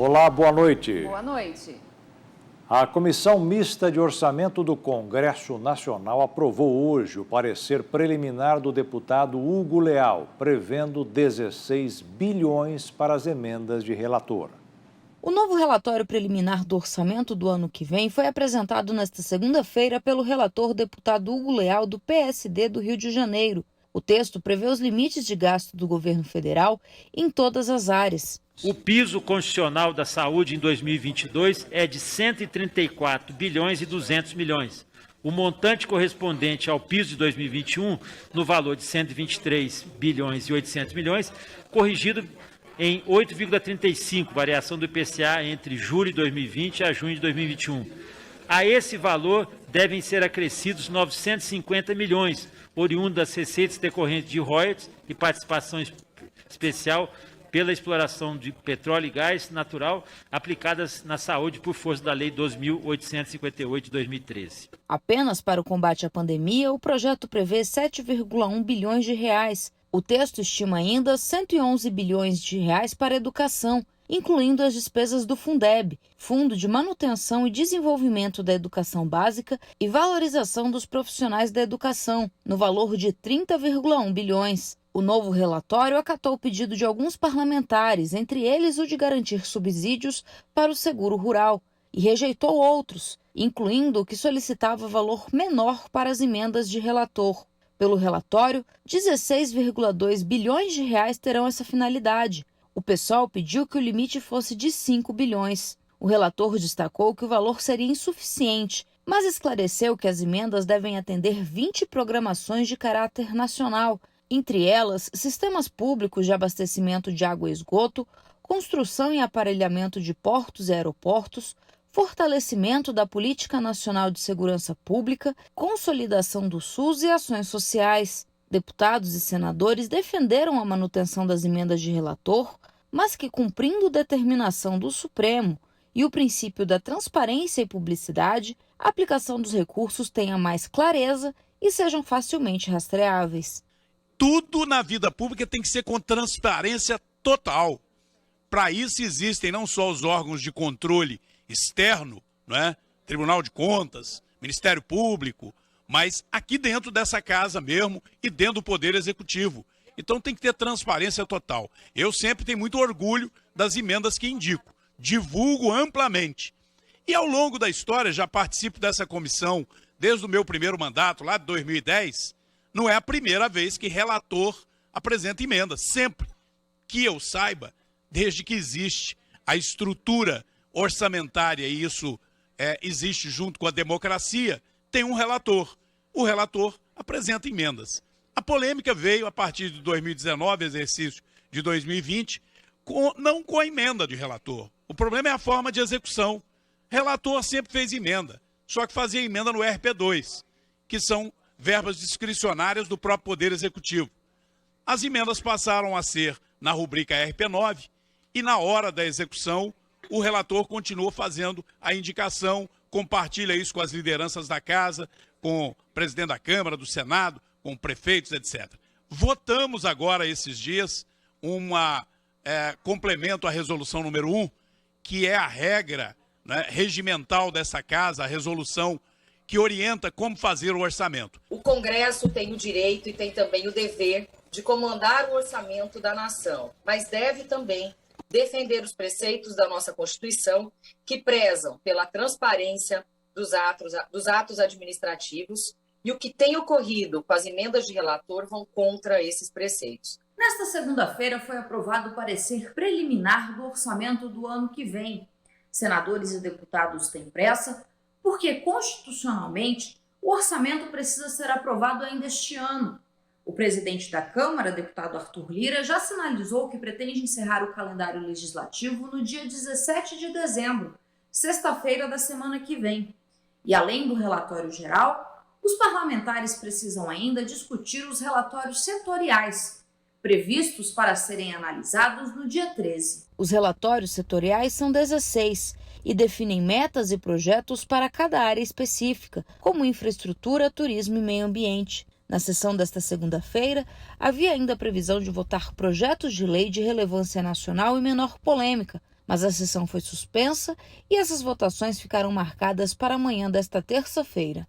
Olá, boa noite. Boa noite. A Comissão Mista de Orçamento do Congresso Nacional aprovou hoje o parecer preliminar do deputado Hugo Leal, prevendo 16 bilhões para as emendas de relator. O novo relatório preliminar do orçamento do ano que vem foi apresentado nesta segunda-feira pelo relator deputado Hugo Leal, do PSD do Rio de Janeiro. O texto prevê os limites de gasto do governo federal em todas as áreas. O piso constitucional da saúde em 2022 é de 134 bilhões e 200 milhões. O montante correspondente ao piso de 2021, no valor de 123 bilhões e 800 milhões, corrigido em 8,35, variação do IPCA entre julho de 2020 a junho de 2021. A esse valor devem ser acrescidos 950 milhões, oriundo das receitas decorrentes de royalties e participação especial pela exploração de petróleo e gás natural aplicadas na saúde por força da Lei 2.858 de 2013. Apenas para o combate à pandemia, o projeto prevê 7,1 bilhões de reais. O texto estima ainda 111 bilhões de reais para a educação, incluindo as despesas do Fundeb, Fundo de Manutenção e Desenvolvimento da Educação Básica e Valorização dos Profissionais da Educação, no valor de 30,1 bilhões. O novo relatório acatou o pedido de alguns parlamentares, entre eles o de garantir subsídios para o seguro rural, e rejeitou outros, incluindo o que solicitava valor menor para as emendas de relator. Pelo relatório, 16,2 bilhões de reais terão essa finalidade. O PSOL pediu que o limite fosse de 5 bilhões. O relator destacou que o valor seria insuficiente, mas esclareceu que as emendas devem atender 20 programações de caráter nacional, entre elas sistemas públicos de abastecimento de água e esgoto, construção e aparelhamento de portos e aeroportos, fortalecimento da Política Nacional de Segurança Pública, consolidação do SUS e ações sociais. Deputados e senadores defenderam a manutenção das emendas de relator, mas que, cumprindo determinação do Supremo e o princípio da transparência e publicidade, a aplicação dos recursos tenha mais clareza e sejam facilmente rastreáveis. Tudo na vida pública tem que ser com transparência total. Para isso existem não só os órgãos de controle externo, não é? Tribunal de Contas, Ministério Público, mas aqui dentro dessa casa mesmo e dentro do Poder Executivo. Então tem que ter transparência total. Eu sempre tenho muito orgulho das emendas que indico, divulgo amplamente. E ao longo da história, já participo dessa comissão desde o meu primeiro mandato, lá de 2010, não é a primeira vez que relator apresenta emenda. Sempre que eu saiba, desde que existe a estrutura orçamentária, e isso existe junto com a democracia, tem um relator. O relator apresenta emendas. A polêmica veio a partir de 2019, exercício de 2020, não com a emenda de relator. O problema é a forma de execução. Relator sempre fez emenda, só que fazia emenda no RP2, que são verbas discricionárias do próprio Poder Executivo. As emendas passaram a ser na rubrica RP9 e na hora da execução o relator continua fazendo a indicação, compartilha isso com as lideranças da casa, com o presidente da Câmara, do Senado, com prefeitos, etc. Votamos agora, esses dias, complemento à resolução número 1, que é a regra, né, regimental dessa casa, a resolução que orienta como fazer o orçamento. O Congresso tem o direito e tem também o dever de comandar o orçamento da nação, mas deve também defender os preceitos da nossa Constituição, que prezam pela transparência dos atos administrativos, e o que tem ocorrido com as emendas de relator vão contra esses preceitos. Nesta segunda-feira foi aprovado o parecer preliminar do orçamento do ano que vem. Senadores e deputados têm pressa, porque constitucionalmente o orçamento precisa ser aprovado ainda este ano. O presidente da Câmara, deputado Arthur Lira, já sinalizou que pretende encerrar o calendário legislativo no dia 17 de dezembro, sexta-feira da semana que vem. E além do relatório geral, os parlamentares precisam ainda discutir os relatórios setoriais, previstos para serem analisados no dia 13. Os relatórios setoriais são 16 e definem metas e projetos para cada área específica, como infraestrutura, turismo e meio ambiente. Na sessão desta segunda-feira, havia ainda a previsão de votar projetos de lei de relevância nacional e menor polêmica, mas a sessão foi suspensa e essas votações ficaram marcadas para amanhã desta terça-feira.